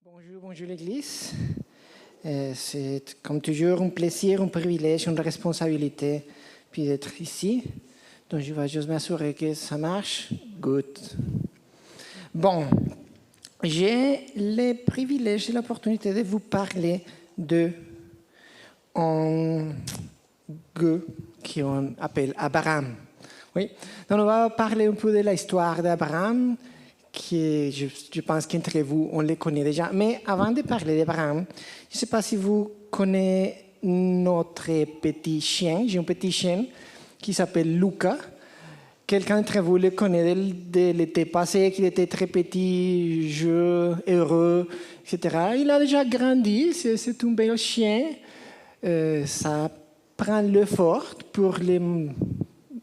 Bonjour, bonjour l'Église. C'est comme toujours un plaisir, un privilège, une responsabilité puis d'être ici. Donc je vais juste m'assurer que ça marche. Good. Bon, j'ai le privilège et l'opportunité de vous parler de un gars qu'on appelle Abraham. Oui. Donc on va parler un peu de l'histoire d'Abraham, qui je pense qu'entre vous, on les connaît déjà. Mais avant de parler d'Abraham, je ne sais pas si vous connaissez notre petit chien. J'ai un petit chien qui s'appelle Luca. Quelqu'un d'entre vous le connaît de l'été passé, qu'il était très petit, heureux, etc. Il a déjà grandi, c'est un bel chien. Ça prend l'effort pour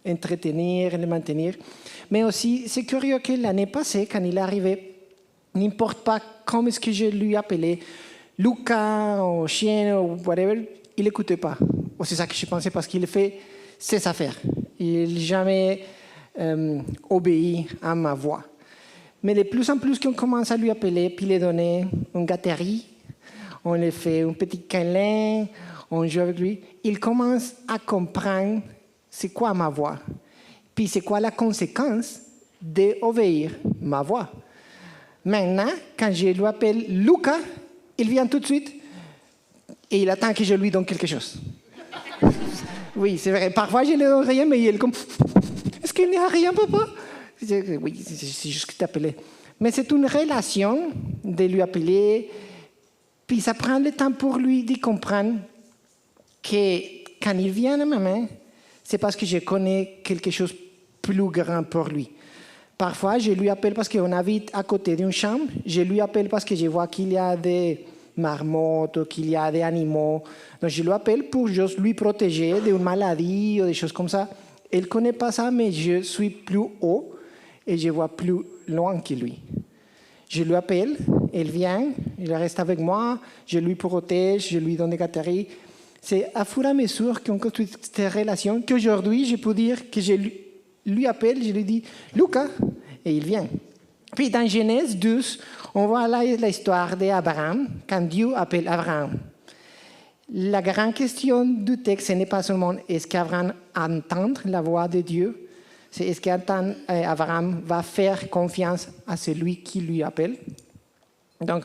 l'entretenir, le maintenir. Mais aussi, c'est curieux que l'année passée, quand il est arrivé, n'importe pas comment est-ce que je lui appelais, Luca, ou chien, ou whatever, il n'écoutait pas. Ou c'est ça que je pensais, parce qu'il fait ses affaires. Il n'a jamais obéi à ma voix. Mais de plus en plus qu'on commence à lui appeler, puis lui donner une gâterie, on lui fait un petit câlin, on joue avec lui, il commence à comprendre c'est quoi ma voix. Puis c'est quoi la conséquence d'obéir ma voix. Maintenant, quand je lui appelle Luca, il vient tout de suite et il attend que je lui donne quelque chose. Oui, c'est vrai. Parfois, je ne lui donne rien, mais il est comme... Est-ce qu'il n'y a rien, papa? Oui, c'est juste que t'appelais. Mais c'est une relation de lui appeler, puis ça prend le temps pour lui de comprendre que quand il vient à ma main, c'est parce que je connais quelque chose de plus grand pour lui. Parfois, je lui appelle parce qu'on habite à côté d'une chambre. Je lui appelle parce que je vois qu'il y a des marmottes ou qu'il y a des animaux. Donc, je lui appelle pour juste lui protéger d'une maladie ou des choses comme ça. Elle ne connaît pas ça, mais je suis plus haut et je vois plus loin que lui. Je lui appelle, elle vient, il reste avec moi, je lui protège, je lui donne des gâteries. C'est à fur et à mesure qu'on construit cette relation qu'aujourd'hui, je peux dire que je lui appelle, je lui dis « Luca » et il vient. Puis dans Genèse 12, on voit là l'histoire d'Abraham, quand Dieu appelle Abraham. La grande question du texte, ce n'est pas seulement est-ce qu'Abraham entend la voix de Dieu, c'est est-ce qu'Abraham va faire confiance à celui qui lui appelle. Donc,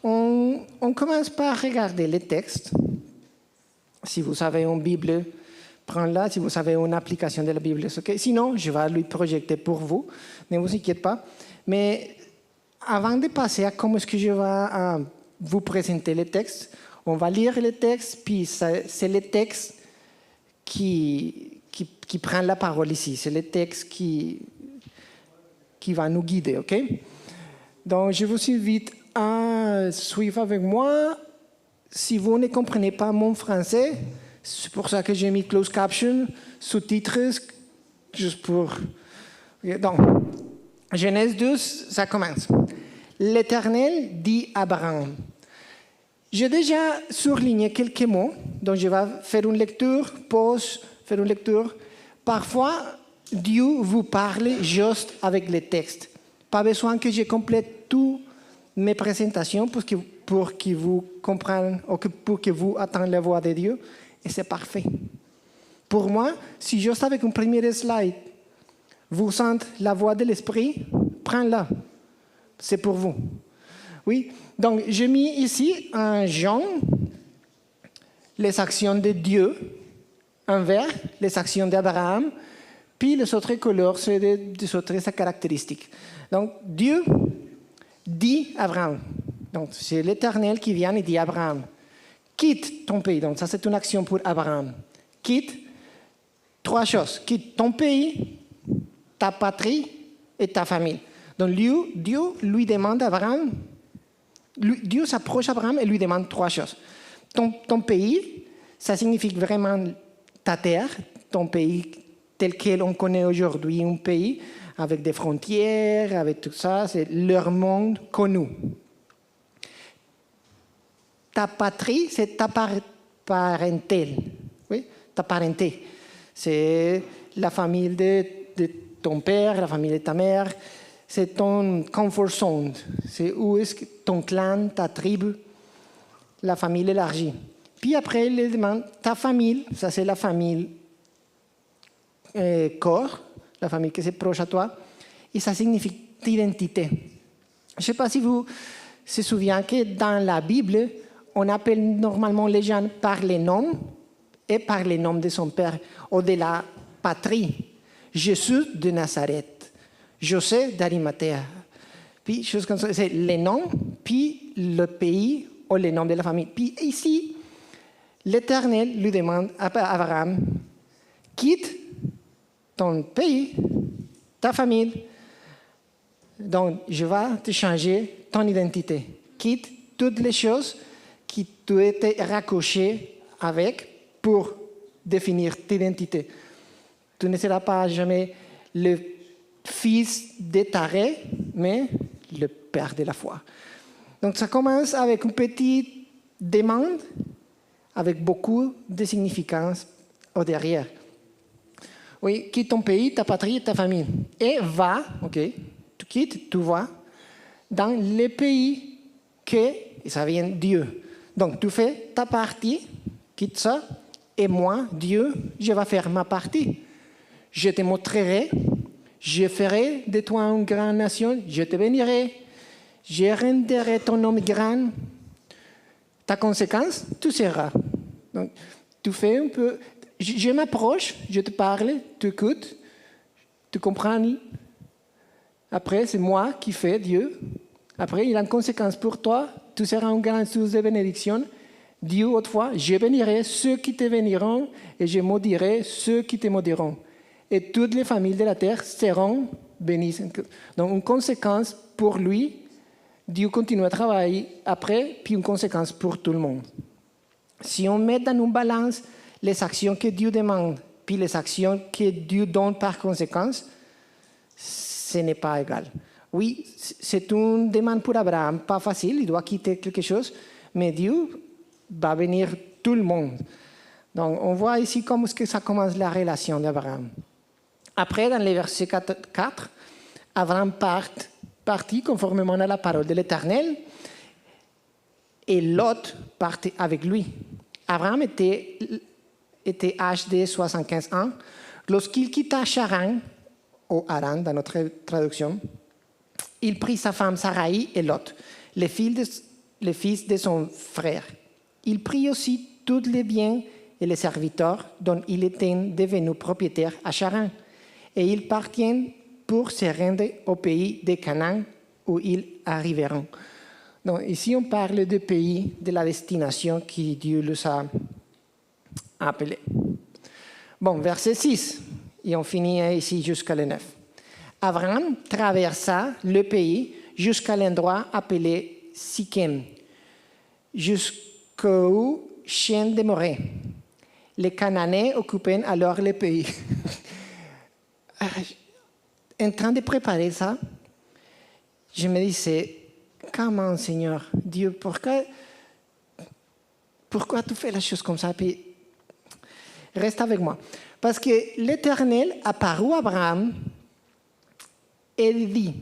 on commence par regarder les textes. Si vous avez une Bible, prenez-la. Si vous avez une application de la Bible, c'est OK. Sinon, je vais lui projeter pour vous. Ne vous inquiétez pas. Mais avant de passer à comment est-ce que je vais vous présenter les textes, on va lire les textes, puis c'est les textes qui prennent la parole ici. C'est les textes qui va nous guider, OK? Donc, je vous invite à suivre avec moi. Si vous ne comprenez pas mon français, c'est pour ça que j'ai mis closed caption, sous-titres, juste pour... Donc, Genèse 12, ça commence. L'Éternel dit à Abraham. J'ai déjà surligné quelques mots, donc je vais faire une lecture, pause, faire une lecture. Parfois, Dieu vous parle juste avec les textes. Pas besoin que je complète toutes mes présentations pour que vous compreniez, ou pour que vous attendiez la voix de Dieu, et c'est parfait. Pour moi, si juste avec une première slide, vous sentez la voix de l'Esprit, prenez-la. C'est pour vous. Oui, donc j'ai mis ici en jaune les actions de Dieu, en vert les actions d'Abraham, puis les autres couleurs, c'est des autres caractéristiques. Donc Dieu dit à Abraham, donc c'est l'Éternel qui vient et dit à Abraham, quitte ton pays. Donc ça c'est une action pour Abraham. Quitte trois choses. Quitte ton pays, ta patrie et ta famille. Donc Dieu lui demande à Abraham, Dieu s'approche d'Abraham et lui demande trois choses. Ton pays, ça signifie vraiment ta terre, ton pays tel qu'on connaît aujourd'hui, un pays avec des frontières, avec tout ça, c'est leur monde connu. Ta patrie, c'est ta parentèle, oui, ta parenté. C'est la famille de ton père, la famille de ta mère. c'est ton comfort zone. C'est où est-ce que ton clan, ta tribu, la famille élargie. Puis après, il demande ta famille, ça c'est la famille corps, la famille qui est proche à toi, et ça signifie t'identité. Je ne sais pas si vous vous souvenez que dans la Bible, on appelle normalement les gens par les noms et par les noms de son père ou de la patrie. Jésus de Nazareth, José d'Arimathée. Puis, chose comme ça, c'est les noms, puis le pays ou les noms de la famille. Puis ici, l'Éternel lui demande à Abraham, quitte ton pays, ta famille, donc je vais te changer ton identité. Quitte toutes les choses qui tu étais raccroché avec pour définir ton identité. Tu ne seras pas jamais le fils de Taré, mais le père de la foi. Donc ça commence avec une petite demande, avec beaucoup de significance au derrière. Oui, quitte ton pays, ta patrie, ta famille. Et va, ok, tu quittes, tu vas dans le pays que, ça vient de Dieu. Donc tu fais ta partie, quitte ça, et moi, Dieu, je vais faire ma partie. Je te montrerai, je ferai de toi une grande nation, je te bénirai, je rendrai ton nom grand. Ta conséquence, tu seras. Donc, tu fais un peu. Je m'approche, je te parle, tu écoutes, tu comprends. Après, c'est moi qui fais Dieu. Après, il a une conséquence pour toi, tu seras une grande source de bénédiction. Dieu, autrefois, je bénirai ceux qui te béniront et je maudirai ceux qui te maudiront. Et toutes les familles de la terre seront bénies. Donc, une conséquence pour lui, Dieu continue à travailler après, puis une conséquence pour tout le monde. Si on met dans une balance les actions que Dieu demande, puis les actions que Dieu donne par conséquence, ce n'est pas égal. Oui, c'est une demande pour Abraham, pas facile, il doit quitter quelque chose, mais Dieu va bénir tout le monde. Donc, on voit ici comment ça commence la relation d'Abraham. Après, dans le verset 4, Abraham partit conformément à la parole de l'Éternel et Lot partit avec lui. Abraham était âgé de 75 ans lorsqu'il quitta Charan, ou Haran dans notre traduction. Il prit sa femme Sarai et Lot, les fils de son frère. Il prit aussi tous les biens et les serviteurs dont il était devenu propriétaire à Charan. Et ils partirent pour se rendre au pays de Canaan où ils arriveront. Donc, ici, on parle du pays, de la destination que Dieu les a appelés. Bon, verset 6, et on finit ici jusqu'à le 9. Abraham traversa le pays jusqu'à l'endroit appelé Sichem, jusqu'au chien de Morée. Les Cananéens occupaient alors le pays. En train de préparer ça, je me disais, comment, Seigneur, Dieu, pourquoi tu fais la chose comme ça? Puis, reste avec moi. Parce que l'Éternel apparut à Abraham et dit,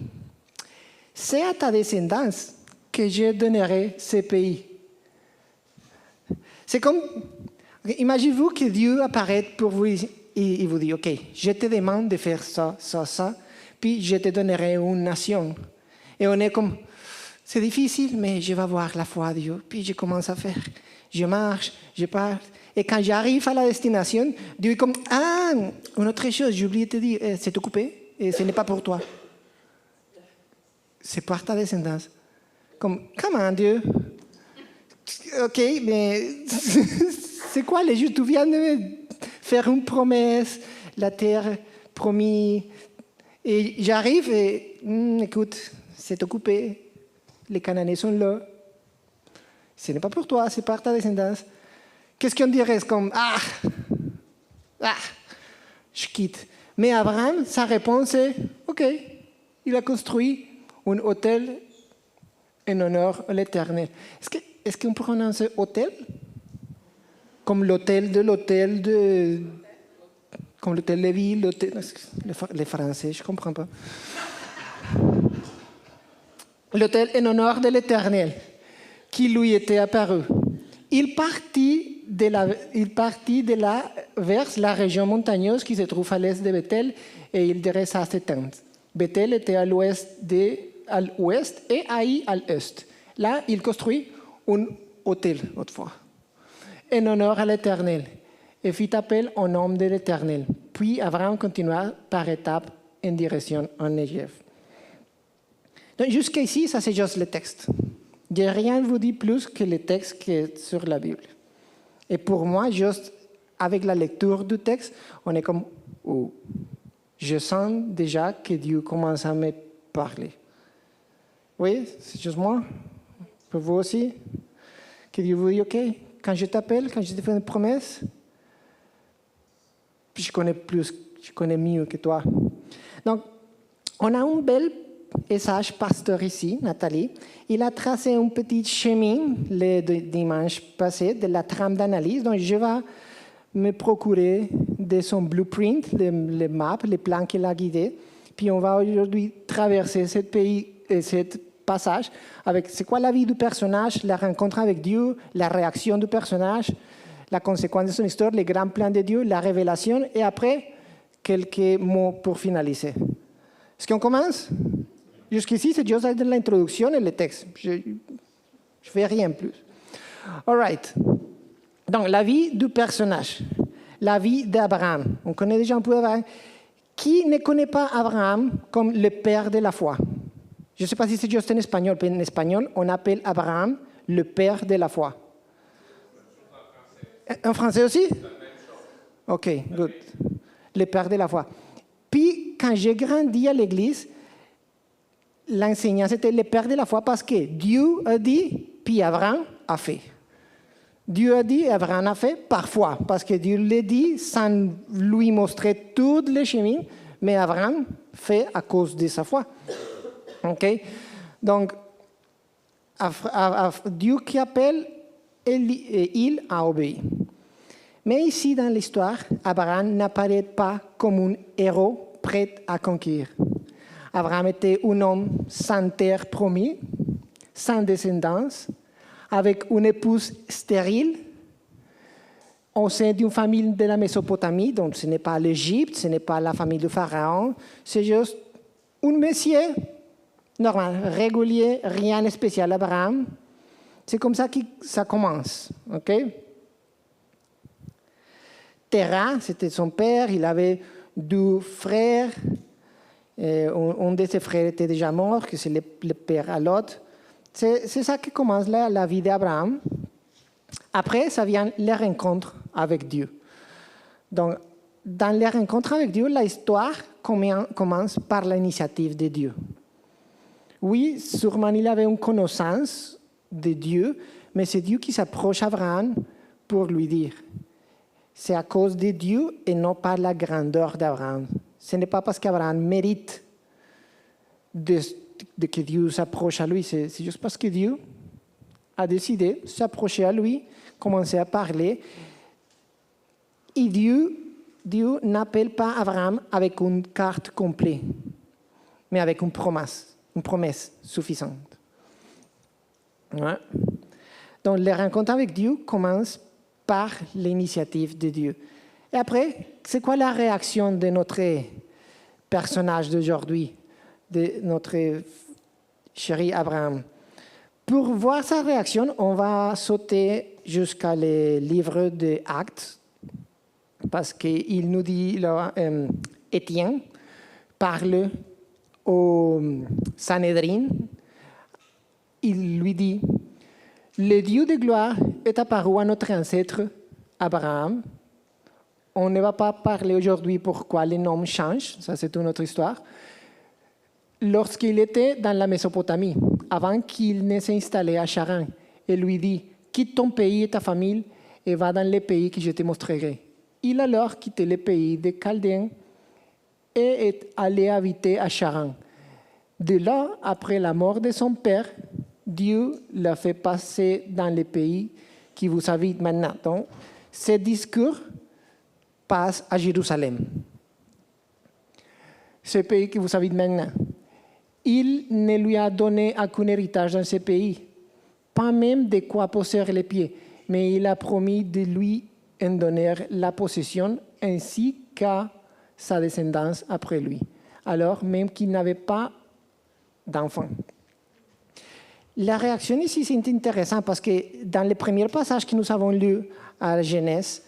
c'est à ta descendance que je donnerai ce pays. C'est comme, imaginez-vous que Dieu apparaît pour vous et il vous dit, ok, je te demande de faire ça, ça, ça, puis je te donnerai une nation. Et on est comme, c'est difficile, mais je vais voir la foi de Dieu. Puis je commence à faire. Je marche, je parle. Et quand j'arrive à la destination, Dieu est comme, ah, une autre chose, j'ai oublié de te dire, c'est occupé et ce n'est pas pour toi. C'est pour ta descendance. Comme, comment Dieu? Ok, mais c'est quoi les Juifs? Tu viens de me faire une promesse, la terre promise. Et j'arrive et, écoute, c'est occupé. Les Cananéens sont là. Ce n'est pas pour toi, c'est pour ta descendance. Qu'est-ce qu'on dirait? Comme, je quitte. Mais Abraham, sa réponse est, ok, il a construit un hôtel en honneur à l'Éternel. Est-ce qu'on prononce hôtel? Comme l'hôtel de... Comme l'hôtel de ville, les Français, je ne comprends pas. l'autel en honneur de l'Éternel, qui lui était apparu. Il partit de là vers la région montagneuse qui se trouve à l'est de Bethel et il dressa ses tentes. Bethel était à l'ouest et Haï à l'est. Là, il construit un autel, autrefois, en honneur à l'Éternel, et fit appel au nom de l'Éternel. Puis Abraham continua par étapes en direction en Négev. Donc jusqu'ici, ça c'est juste le texte. Je n'ai rien vous dit plus que le texte qui est sur la Bible. Et pour moi, juste avec la lecture du texte, on est comme, oh, je sens déjà que Dieu commence à me parler. Oui, c'est juste moi. Pour vous aussi. Que Dieu vous dit, OK, quand je t'appelle, quand je te fais une promesse, je connais mieux que toi. Donc, on a un bel et sage pasteur ici, Nathalie. Il a tracé un petit chemin le dimanche passé de la trame d'analyse. Donc, je vais me procurer de son blueprint, les maps, les plans qu'il a guidés. Puis, on va aujourd'hui traverser ce pays et cette passage avec c'est quoi la vie du personnage, la rencontre avec Dieu, la réaction du personnage, la conséquence de son histoire, les grands plans de Dieu, la révélation, et après, quelques mots pour finaliser. Est-ce qu'on commence? Jusqu'ici, c'est juste l'introduction et le texte. Je ne fais rien plus. All right. Donc, la vie du personnage. La vie d'Abraham. On connaît déjà un peu Abraham. Qui ne connaît pas Abraham comme le père de la foi? Je ne sais pas si c'est juste en espagnol, mais en espagnol, on appelle Abraham le père de la foi. En français aussi? OK, good. Le père de la foi. Puis, quand j'ai grandi à l'église, l'enseignant, c'était le père de la foi parce que Dieu a dit, puis Abraham a fait. Dieu a dit, Abraham a fait, parfois, parce que Dieu l'a dit sans lui montrer tous les chemins, mais Abraham fait à cause de sa foi. OK? Donc, Dieu qui appelle, il a obéi. Mais ici, dans l'histoire, Abraham n'apparaît pas comme un héros prêt à conquérir. Abraham était un homme sans terre promise, sans descendance, avec une épouse stérile, au sein d'une famille de la Mésopotamie, donc ce n'est pas l'Égypte, ce n'est pas la famille de Pharaon, c'est juste un monsieur normal, régulier, rien de spécial. Abraham, c'est comme ça que ça commence. OK? Terah, c'était son père, il avait 2 frères. Un de ses frères était déjà mort, que c'est le père à l'autre. C'est ça que commence la vie d'Abraham. Après, ça vient les rencontres avec Dieu. Donc, dans les rencontres avec Dieu, l'histoire commence par l'initiative de Dieu. Oui, sûrement il avait une connaissance de Dieu, mais c'est Dieu qui s'approche d'Abraham pour lui dire. C'est à cause de Dieu et non pas la grandeur d'Abraham. Ce n'est pas parce qu'Abraham mérite de que Dieu s'approche à lui, c'est juste parce que Dieu a décidé de s'approcher à lui, commencer à parler. Et Dieu n'appelle pas Abraham avec une carte complète, mais avec une promesse suffisante. Ouais. Donc, les rencontres avec Dieu commencent par l'initiative de Dieu. Et après, c'est quoi la réaction de notre personnage d'aujourd'hui, de notre chéri Abraham? Pour voir sa réaction, on va sauter jusqu'à le livre des Actes, parce qu'il nous dit, là, Étienne parle au Sanhédrin. Il lui dit, le Dieu de gloire est apparu à notre ancêtre Abraham. On ne va pas parler aujourd'hui pourquoi les noms changent, ça c'est une autre histoire. Lorsqu'il était dans la Mésopotamie, avant qu'il ne s'installe à Charan, il lui dit, quitte ton pays et ta famille et va dans les pays que je te montrerai. Il a alors quitté le pays des Chaldéens et est allé habiter à Charan. De là, après la mort de son père, Dieu l'a fait passer dans le pays qui vous habite maintenant. Donc, ce discours passe à Jérusalem. Ce pays qui vous habite maintenant. il ne lui a donné aucun héritage dans ce pays, pas même de quoi poser les pieds, mais il a promis de lui en donner la possession ainsi qu'à sa descendance après lui, alors même qu'il n'avait pas d'enfant. La réaction ici, c'est intéressant parce que dans les premiers passages que nous avons lus à la Genèse,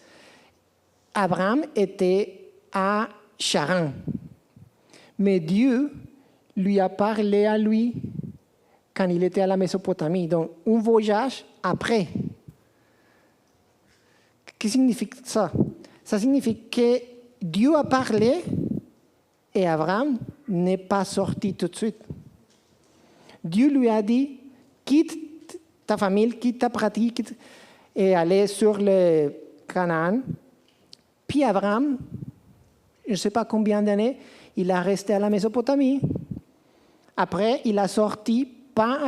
Abraham était à Charan. Mais Dieu lui a parlé à lui quand il était à la Mésopotamie. Donc, un voyage après. Qu'est-ce que signifie ça? Ça signifie que Dieu a parlé et Abraham n'est pas sorti tout de suite. Dieu lui a dit, quitte ta famille, quitte ta pratique et allez sur le Canaan. Puis Abraham, je ne sais pas combien d'années, il a resté à la Mésopotamie. Après, il a sorti, pas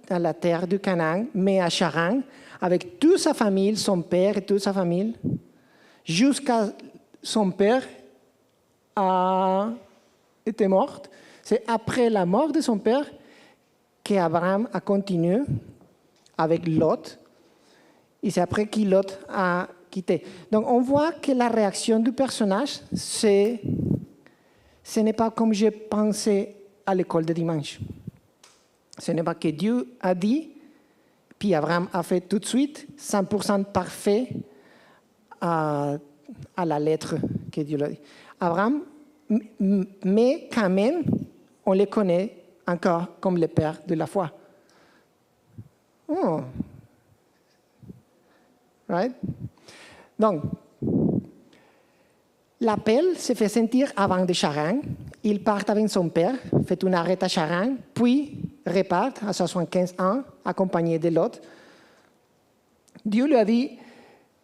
à la terre du Canaan, mais à Charan, avec toute sa famille, son père et toute sa famille, jusqu'à son père a été mort. C'est après la mort de son père qu'Abraham a continué avec Lot. Et c'est après que Lot a quitté. Donc on voit que la réaction du personnage, ce n'est pas comme je pensais à l'école de dimanche. Ce n'est pas que Dieu a dit, puis Abraham a fait tout de suite, 100% parfait à la lettre que Dieu l'a dit. Abraham, mais quand même, on le connaît encore comme le père de la foi. Oh. Right? Donc, l'appel se fait sentir avant de Charan. Il part avec son père, fait une arrêt à Charan, puis repart à 75 ans, accompagné de Lot. Dieu lui a dit,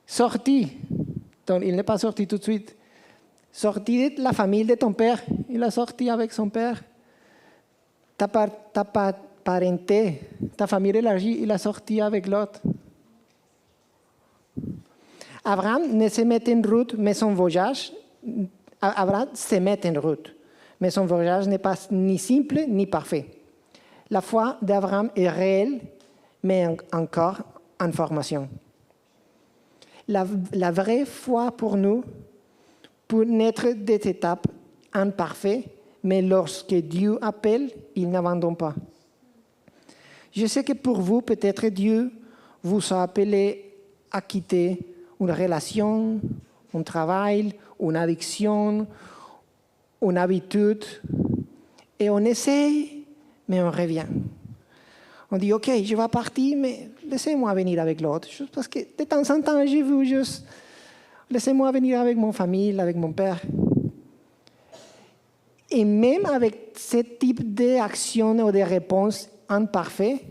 sorti. Donc, il n'est pas sorti tout de suite. Sorti de la famille de ton père. Il a sorti avec son père. Ta parenté, ta famille élargie, il a sorti avec Lot. Abraham ne se met en route, mais son voyage, Abraham se met en route, mais son voyage n'est pas ni simple ni parfait. La foi d'Abraham est réelle, mais encore en formation. La vraie foi pour nous, pour naître des étapes imparfaites, mais lorsque Dieu appelle, il n'abandonne pas. Je sais que pour vous, peut-être Dieu vous a appelé à quitter une relation, un travail, une addiction, une habitude. Et on essaye, mais on revient. On dit, OK, je vais partir, mais laissez-moi venir avec l'autre. Juste parce que de temps en temps, je veux juste... Laissez-moi venir avec mon famille, avec mon père. Et même avec ce type d'action ou de réponse imparfaite,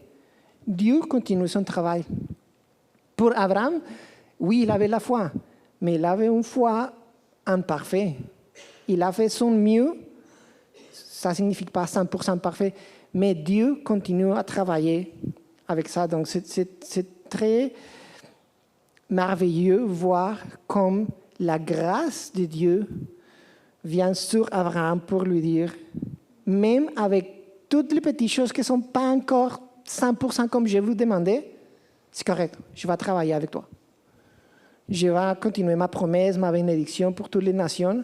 Dieu continue son travail. Pour Abraham, oui, il avait la foi, mais il avait une foi imparfaite. Il a fait son mieux, ça ne signifie pas 100% parfait, mais Dieu continue à travailler avec ça. Donc c'est très merveilleux voir comme la grâce de Dieu vient sur Abraham pour lui dire, même avec toutes les petites choses qui ne sont pas encore 100% comme je vous demandais, c'est correct, je vais travailler avec toi. Je vais continuer ma promesse, ma bénédiction pour toutes les nations,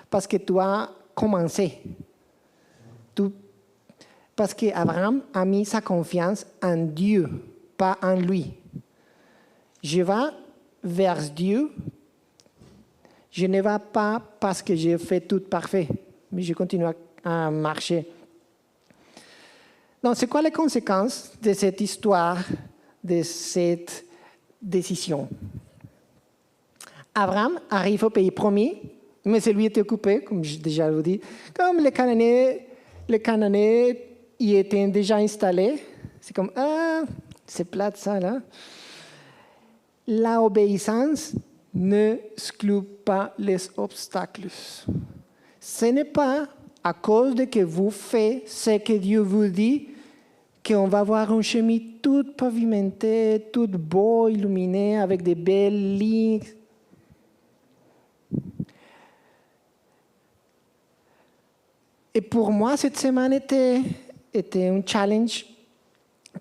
parce que tu as commencé. Parce qu'Abraham a mis sa confiance en Dieu, pas en lui. Je vais vers Dieu. Je ne vais pas parce que j'ai fait tout parfait, mais je continue à marcher. Donc, c'est quoi les conséquences de cette histoire, de cette décision? Abraham arrive au pays promis, mais celui était occupé, comme je déjà vous dis. Comme les Cananéens y étaient déjà installés, c'est comme, c'est plate ça, là. L'obéissance n'exclut pas les obstacles. Ce n'est pas à cause de que vous faites ce que Dieu vous dit qu'on va voir un chemin tout pavimenté, tout beau, illuminé, avec des belles lignes. Et pour moi, cette semaine était était un challenge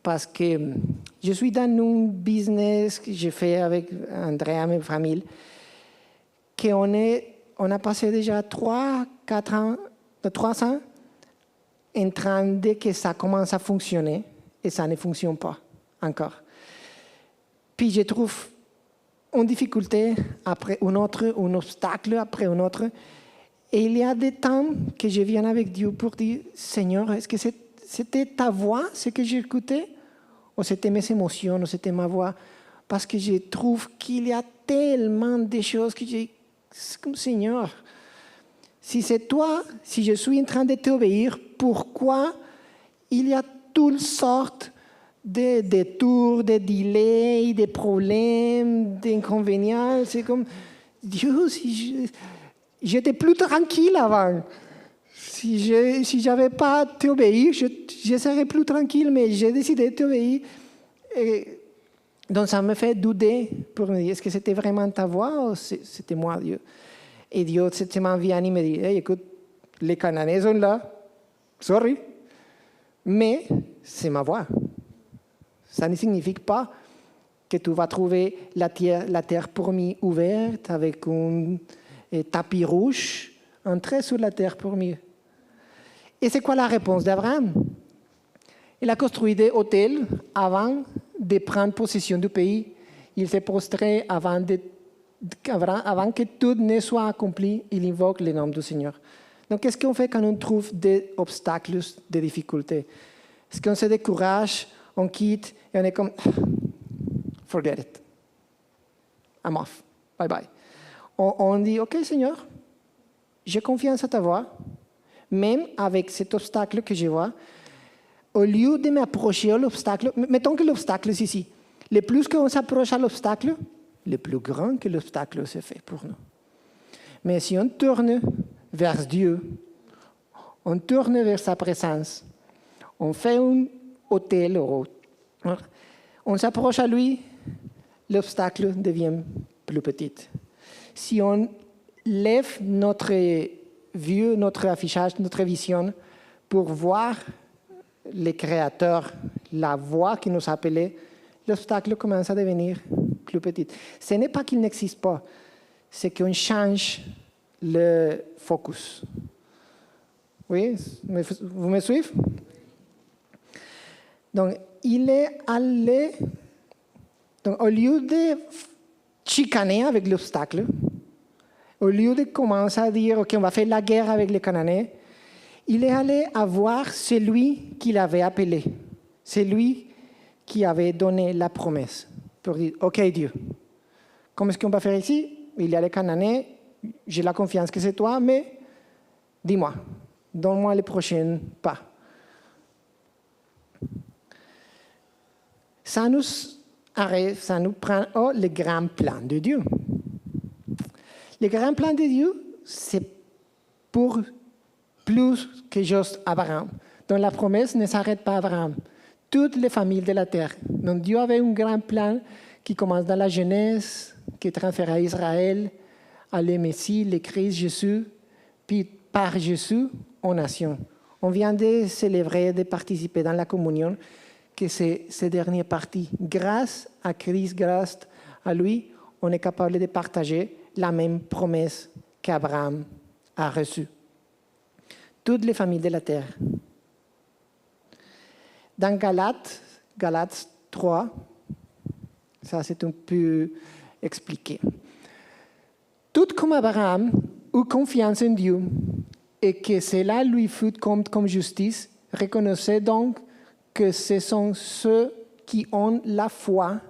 parce que je suis dans un business que j'ai fait avec Andrea, ma famille, on a passé déjà 3 ans en train de que ça commence à fonctionner et ça ne fonctionne pas encore. Puis je trouve une difficulté après une autre, un obstacle après un autre. Et il y a des temps que je viens avec Dieu pour dire, Seigneur, est-ce que c'était ta voix, ce que j'écoutais, ou c'était mes émotions, ou c'était ma voix? Parce que je trouve qu'il y a tellement de choses que j'ai... Comme Seigneur, si c'est toi, si je suis en train de t'obéir, pourquoi il y a toutes sortes de détours, de délais, de problèmes, d'inconvénients? C'est comme, Dieu, si j'étais plus tranquille avant. Si je n'avais pas t'obéir, je serais plus tranquille, mais j'ai décidé de t'obéir. Donc ça me fait douter pour me dire, est-ce que c'était vraiment ta voix ou c'était moi, Dieu? Et Dieu m'a vient et me dit, hey, écoute, les Cananéens sont là, sorry, mais c'est ma voix. Ça ne signifie pas que tu vas trouver la terre promise ouverte avec un tapis rouge, entrer sur la terre promise. Et c'est quoi la réponse d'Abraham? Il a construit des hôtels avant de prendre possession du pays. Il s'est prostré avant que tout ne soit accompli. Il invoque le nom du Seigneur. Donc, qu'est-ce qu'on fait quand on trouve des obstacles, des difficultés? Est-ce qu'on se décourage, on quitte et on est comme, forget it. I'm off. Bye bye. On dit, OK, Seigneur, j'ai confiance à ta voix, même avec cet obstacle que je vois. Au lieu de m'approcher à l'obstacle, mettons que l'obstacle est ici. Le plus qu'on s'approche à l'obstacle, le plus grand que l'obstacle se fait pour nous. Mais si on tourne vers Dieu, on tourne vers sa présence, on fait un hôtel, on s'approche à lui, l'obstacle devient plus petit. Si on lève notre vue, notre affichage, notre vision pour voir le Créateur, la voix qui nous appelait, l'obstacle commence à devenir plus petit. Ce n'est pas qu'il n'existe pas, c'est qu'on change le focus. Oui, vous me suivez? Donc, il est allé, donc, au lieu de chicaner avec l'obstacle, au lieu de commencer à dire, OK, on va faire la guerre avec les Cananéens, il est allé voir celui qui l'avait appelé, celui qui avait donné la promesse, pour dire, OK Dieu, comment est-ce qu'on va faire ici? Il y a les Cananéens, j'ai la confiance que c'est toi, mais dis-moi, donne-moi les prochains pas. Ça nous arrête, ça nous prend le grand plan de Dieu. Le grand plan de Dieu, c'est pour plus que juste Abraham. Donc la promesse ne s'arrête pas à Abraham. Toutes les familles de la terre. Donc Dieu avait un grand plan qui commence dans la Genèse, qui transfère à Israël, à le Messie, le Christ, Jésus, puis par Jésus aux nations. On vient de célébrer, de participer dans la communion, que c'est ce dernier parti. Grâce à Christ, grâce à lui, on est capable de partager la même promesse qu'Abraham a reçue. Toutes les familles de la terre. Dans Galates 3, ça c'est un peu expliqué. Tout comme Abraham eut confiance en Dieu et que cela lui fut compte comme justice, reconnaissez donc que ce sont ceux qui ont la foi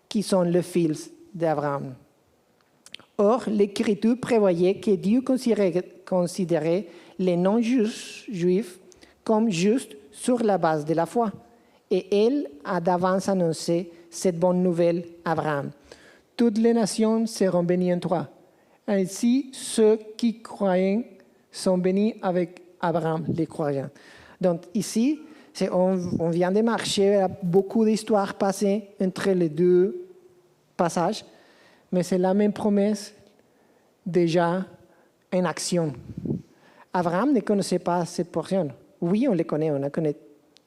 qui sont les fils d'Abraham. Or, l'Écriture prévoyait que Dieu considérait les non-juifs comme justes sur la base de la foi. Et elle a d'avance annoncé cette bonne nouvelle à Abraham. Toutes les nations seront bénies en toi. Ainsi, ceux qui croient sont bénis avec Abraham, les croyants. Donc ici, on vient de marcher, il y a beaucoup d'histoires passées entre les deux passages, mais c'est la même promesse déjà en action. Abraham ne connaissait pas cette portion. Oui, on les connaît, on la connaît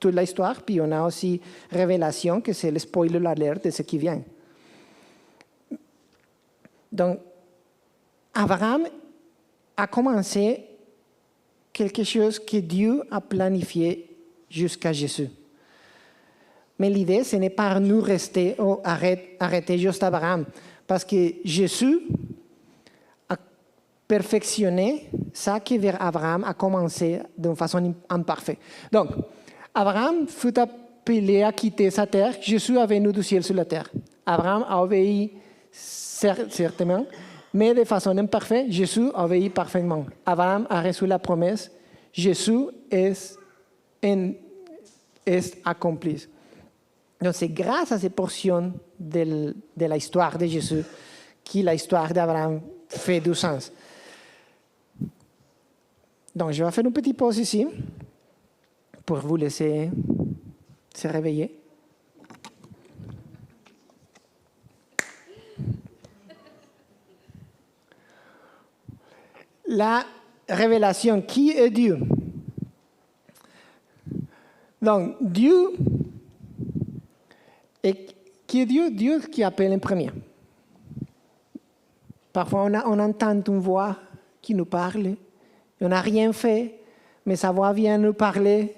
toute l'histoire, puis on a aussi Révélation, que c'est le spoiler alert de ce qui vient. Donc, Abraham a commencé quelque chose que Dieu a planifié jusqu'à Jésus. Mais l'idée, ce n'est pas nous rester, arrêter juste Abraham, parce que Jésus a perfectionné ça que vers Abraham a commencé d'une façon imparfaite. Donc, Abraham fut appelé à quitter sa terre, Jésus est venu du ciel sur la terre. Abraham a obéi certainement, mais de façon imparfaite, Jésus a obéi parfaitement. Abraham a reçu la promesse, Jésus est accompli. Donc c'est grâce à ces portions de l'histoire de Jésus que l'histoire d'Abraham fait du sens. Donc je vais faire une petite pause ici pour vous laisser se réveiller. La révélation, qui est Dieu? Donc, Dieu, et qui est Dieu? Dieu qui appelle en premier. Parfois, on entend une voix qui nous parle, on n'a rien fait, mais sa voix vient nous parler.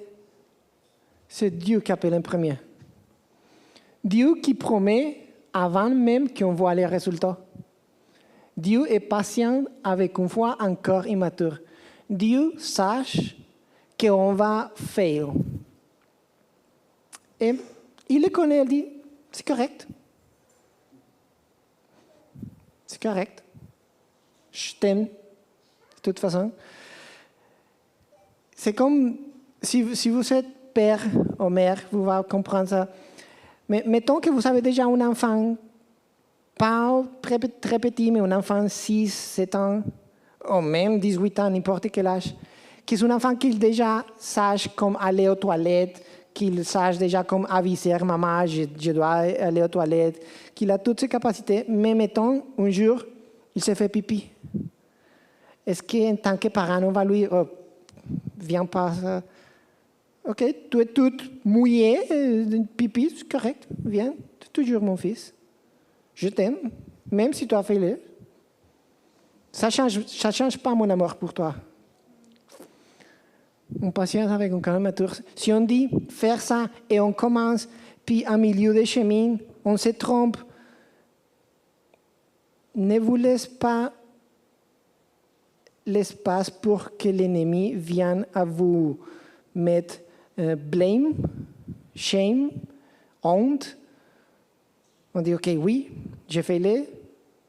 C'est Dieu qui appelle en premier. Dieu qui promet avant même qu'on voit les résultats. Dieu est patient avec une foi encore immature. Dieu sache qu'on va faire. Et il le connaît, il dit, c'est correct. C'est correct. Je t'aime, de toute façon. C'est comme si vous êtes père ou mère, vous allez comprendre ça. Mais mettons que vous avez déjà un enfant, pas très, très petit, mais un enfant 6, 7 ans, ou même 18 ans, n'importe quel âge, qui est un enfant qui déjà sache comment aller aux toilettes, qu'il sache déjà comment aviser maman, je dois aller aux toilettes, qu'il a toutes ses capacités, mais mettons, un jour, il se fait pipi. Est-ce qu'en tant que parent, on va lui dire, oh, viens pas, ok, tu es toute mouillée, pipi, c'est correct, viens, tu es toujours mon fils. Je t'aime, même si tu as fait le. Ça change pas mon amour pour toi. On patience avec un cœur mature. Si on dit faire ça et on commence, puis en milieu de chemin, on se trompe, ne vous laisse pas l'espace pour que l'ennemi vienne à vous mettre blame, shame, honte. On dit, ok, oui, j'ai fait le,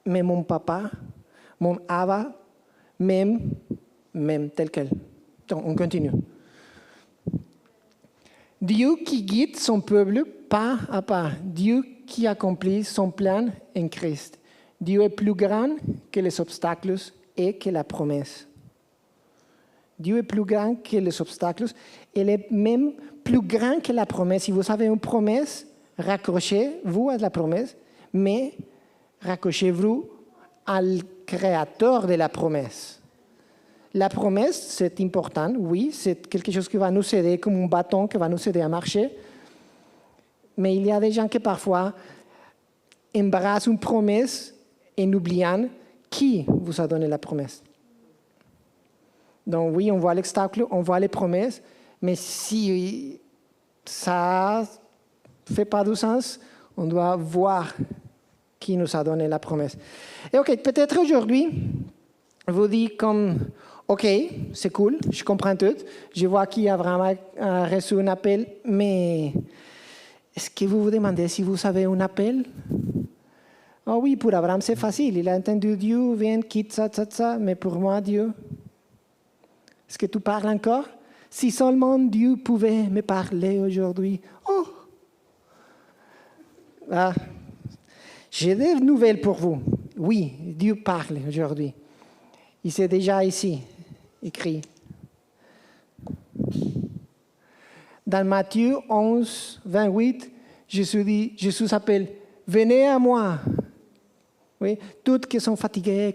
mais mon papa, mon Abba, même tel quel. Donc, on continue. Dieu qui guide son peuple pas à pas. Dieu qui accomplit son plan en Christ. Dieu est plus grand que les obstacles et que la promesse. Dieu est plus grand que les obstacles. Il est même plus grand que la promesse. Si vous avez une promesse, raccrochez-vous à la promesse, mais raccrochez-vous au créateur de la promesse. La promesse, c'est important, oui, c'est quelque chose qui va nous aider, comme un bâton qui va nous aider à marcher. Mais il y a des gens qui parfois embrassent une promesse en oubliant qui vous a donné la promesse. Donc oui, on voit l'obstacle, on voit les promesses, mais si ça ne fait pas de sens, on doit voir qui nous a donné la promesse. Et ok, peut-être aujourd'hui, vous dites comme, ok, c'est cool, je comprends tout, je vois qu'Abraham a reçu un appel, mais est-ce que vous vous demandez si vous avez un appel? Oh oui, pour Abraham c'est facile, il a entendu Dieu, viens, quitte ça, mais pour moi, Dieu, est-ce que tu parles encore? Si seulement Dieu pouvait me parler aujourd'hui. Oh! Ah, j'ai des nouvelles pour vous. Oui, Dieu parle aujourd'hui. Il est déjà ici, écrit. Dans Matthieu 11, 28, Jésus appelle, venez à moi. Oui, toutes qui sont fatiguées,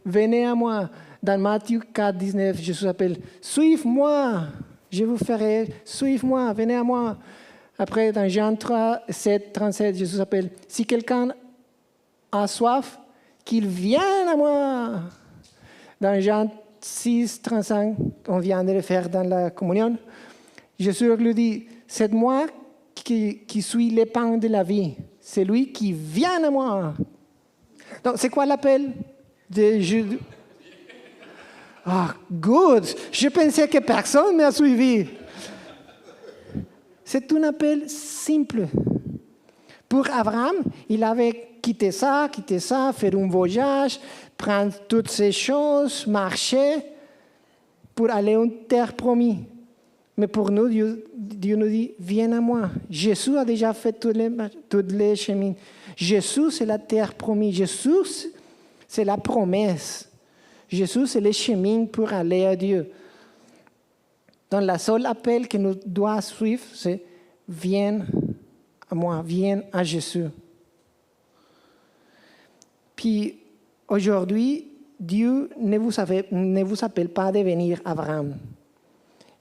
venez à moi. Dans Matthieu 4, 19, Jésus appelle, suive-moi. Je vous ferai, suivez-moi, venez à moi. Après, dans Jean 3, 7, 37, Jésus appelle, si quelqu'un a soif, qu'il vienne à moi. Dans Jean 6, 35, on vient de le faire dans la communion, Jésus lui dit, c'est moi qui suis le pain de la vie. C'est lui qui vient à moi. Donc, c'est quoi l'appel de Jésus? Ah, good! Je pensais que personne m'a suivi. C'est un appel simple. Pour Abraham, il avait quitté ça, faire un voyage, prendre toutes ces choses, marcher pour aller à une terre promise. Mais pour nous, Dieu nous dit, viens à moi. Jésus a déjà fait tous les chemins. Jésus, c'est la terre promise. Jésus, c'est la promesse. Jésus, c'est le chemin pour aller à Dieu. Donc, le seul appel que nous devons suivre, c'est viens à moi, viens à Jésus. Puis, aujourd'hui, Dieu ne vous appelle pas à devenir Abraham.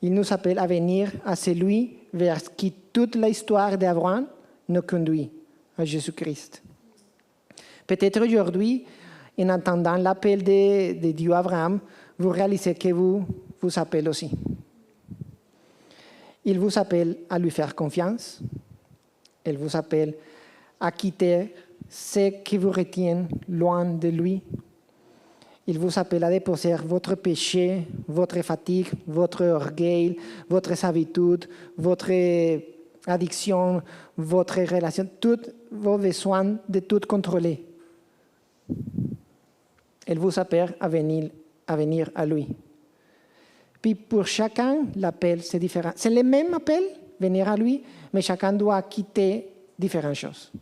Il nous appelle à venir à celui vers qui toute l'histoire d'Abraham nous conduit, à Jésus-Christ. Peut-être aujourd'hui, en entendant l'appel de Dieu à Abraham, vous réalisez que vous appelez aussi. Il vous appelle à lui faire confiance. Il vous appelle à quitter ce qui vous retient loin de lui. Il vous appelle à déposer votre péché, votre fatigue, votre orgueil, votre servitude, votre addiction, votre relation, tous vos besoins de tout contrôler. Il vous appelle à venir à lui. Puis pour chacun, l'appel, c'est différent. C'est le même appel, venir à lui, mais chacun doit quitter différentes choses.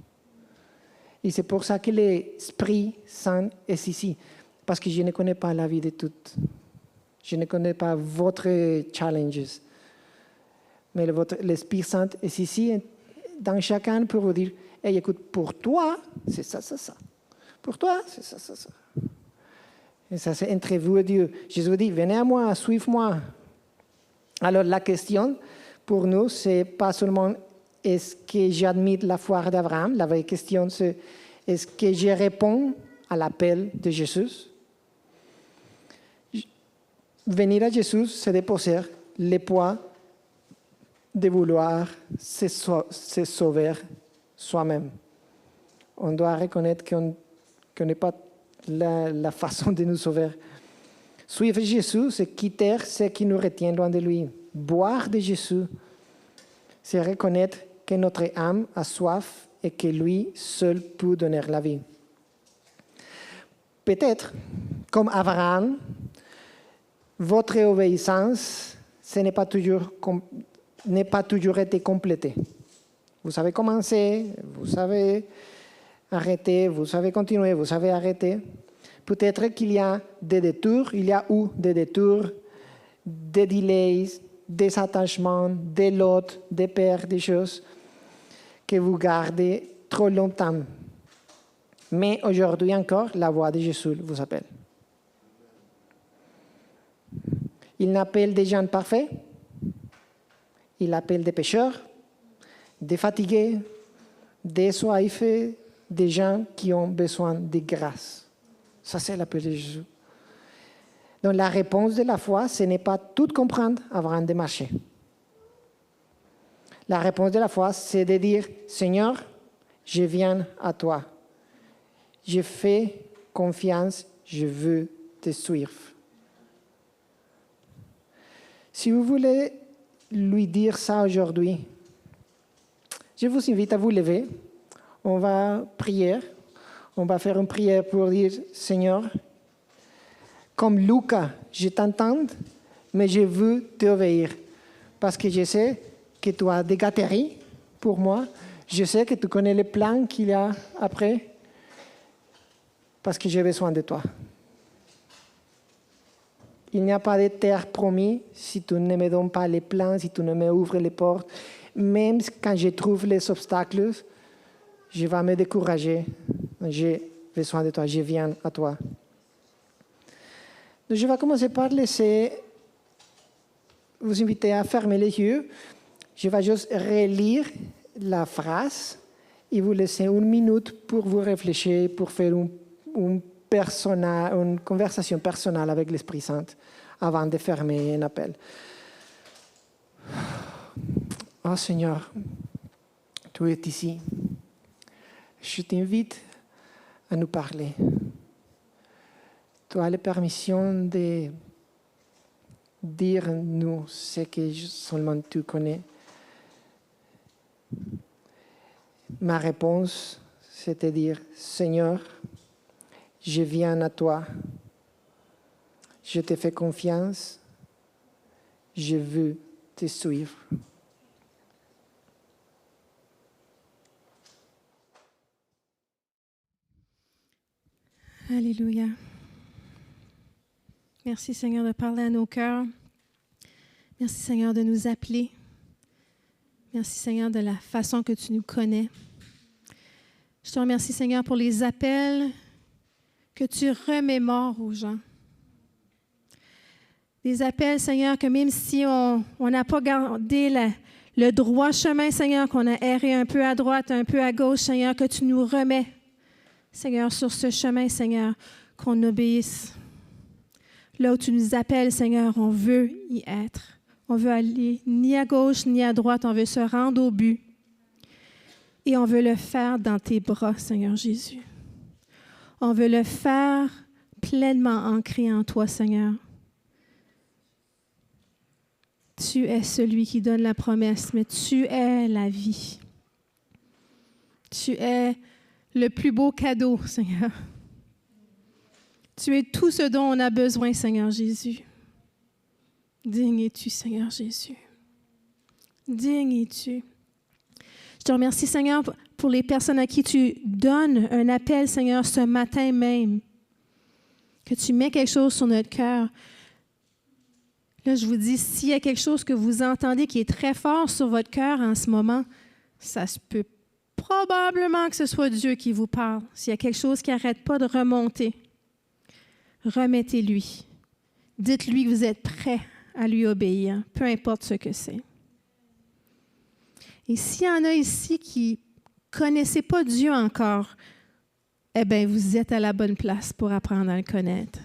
Et c'est pour ça que l'Esprit Saint est ici. Parce que je ne connais pas la vie de toutes. Je ne connais pas votre challenges. Mais l'Esprit Saint est ici dans chacun pour vous dire, hey, écoute, pour toi, c'est ça, ça, ça. Pour toi, c'est ça, ça, ça. Et ça, c'est entre vous et Dieu. Jésus dit, venez à moi, suivez-moi. Alors, la question pour nous, c'est pas seulement est-ce que j'admets la foi d'Abraham. La vraie question, c'est est-ce que je réponds à l'appel de Jésus? Venir à Jésus, c'est déposer le poids de vouloir se sauver soi-même. On doit reconnaître qu'on n'est pas la façon de nous sauver. Suivre Jésus, c'est quitter ce qui nous retient loin de lui. Boire de Jésus, c'est reconnaître que notre âme a soif et que lui seul peut donner la vie. Peut-être, comme Abraham, votre obéissance n'est pas toujours été complétée. Vous savez commencer, vous savez arrêter, vous savez continuer, vous savez arrêter. Peut-être qu'il y a des détours, des delays, des attachements, des lots, des pertes, des choses que vous gardez trop longtemps. Mais aujourd'hui encore, la voix de Jésus vous appelle. Il n'appelle des gens parfaits, il appelle des pécheurs, des fatigués, des soifs, des gens qui ont besoin de grâce. Ça, c'est l'appel de Jésus. Donc, la réponse de la foi, ce n'est pas tout comprendre avant de marcher. La réponse de la foi, c'est de dire, Seigneur, je viens à toi. Je fais confiance, je veux te suivre. Si vous voulez lui dire ça aujourd'hui, je vous invite à vous lever. On va prier. On va faire une prière pour dire, Seigneur, comme Lucas, je t'entends, mais je veux t'obéir. Parce que je sais que tu as des gâteries pour moi. Je sais que tu connais les plans qu'il y a après. Parce que j'ai besoin de toi. Il n'y a pas de terre promise si tu ne me donnes pas les plans, si tu ne m'ouvres les portes. Même quand je trouve les obstacles, je vais me décourager. J'ai besoin de toi, je viens à toi. Donc, je vais commencer par laisser vous inviter à fermer les yeux. Je vais juste relire la phrase et vous laisser 1 minute pour vous réfléchir, pour faire une conversation personnelle avec l'Esprit Saint avant de fermer un appel. Oh Seigneur, tu es ici. Je t'invite à nous parler. Tu as la permission de dire-nous ce que seulement tu connais. Ma réponse, c'est de dire, Seigneur, je viens à toi. Je te fais confiance. Je veux te suivre. Alléluia. Merci Seigneur de parler à nos cœurs. Merci Seigneur de nous appeler. Merci Seigneur de la façon que tu nous connais. Je te remercie Seigneur pour les appels que tu remémores aux gens. Des appels Seigneur que même si on n'a pas gardé le droit chemin Seigneur, qu'on a erré un peu à droite, un peu à gauche Seigneur, que tu nous remets Seigneur sur ce chemin Seigneur, qu'on obéisse. Là où tu nous appelles Seigneur, on veut y être. On veut aller ni à gauche ni à droite, on veut se rendre au but. Et on veut le faire dans tes bras, Seigneur Jésus. On veut le faire pleinement ancré en toi, Seigneur. Tu es celui qui donne la promesse, mais tu es la vie. Tu es le plus beau cadeau, Seigneur. Tu es tout ce dont on a besoin, Seigneur Jésus. Digne es-tu, Seigneur Jésus. Digne es-tu. Je te remercie, Seigneur, pour les personnes à qui tu donnes un appel, Seigneur, ce matin même. Que tu mets quelque chose sur notre cœur. Là, je vous dis, s'il y a quelque chose que vous entendez qui est très fort sur votre cœur en ce moment, ça se peut probablement que ce soit Dieu qui vous parle. S'il y a quelque chose qui n'arrête pas de remonter, remettez-lui. Dites-lui que vous êtes prêt à lui obéir, peu importe ce que c'est. Et s'il y en a ici qui ne connaissaient pas Dieu encore, eh bien, vous êtes à la bonne place pour apprendre à le connaître.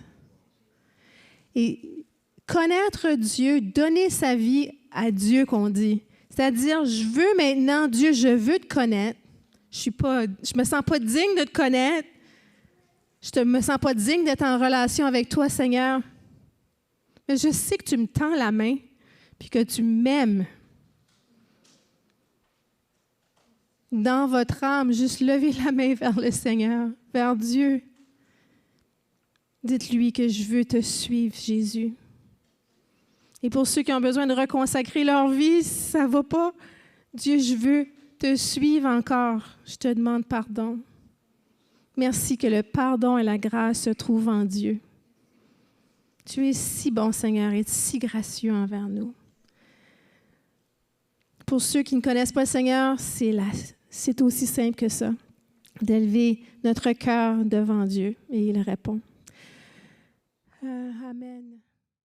Et connaître Dieu, donner sa vie à Dieu qu'on dit. C'est-à-dire, je veux maintenant, Dieu, je veux te connaître. Je me sens pas digne de te connaître. Je ne me sens pas digne d'être en relation avec toi, Seigneur. Mais je sais que tu me tends la main puis que tu m'aimes. Dans votre âme, juste levez la main vers le Seigneur, vers Dieu. Dites-lui que je veux te suivre, Jésus. Et pour ceux qui ont besoin de reconsacrer leur vie, ça ne va pas. Dieu, je veux te suivre encore. Je te demande pardon. Merci que le pardon et la grâce se trouvent en Dieu. Tu es si bon, Seigneur, et si gracieux envers nous. Pour ceux qui ne connaissent pas le Seigneur, c'est aussi simple que ça, d'élever notre cœur devant Dieu, et il répond. Amen.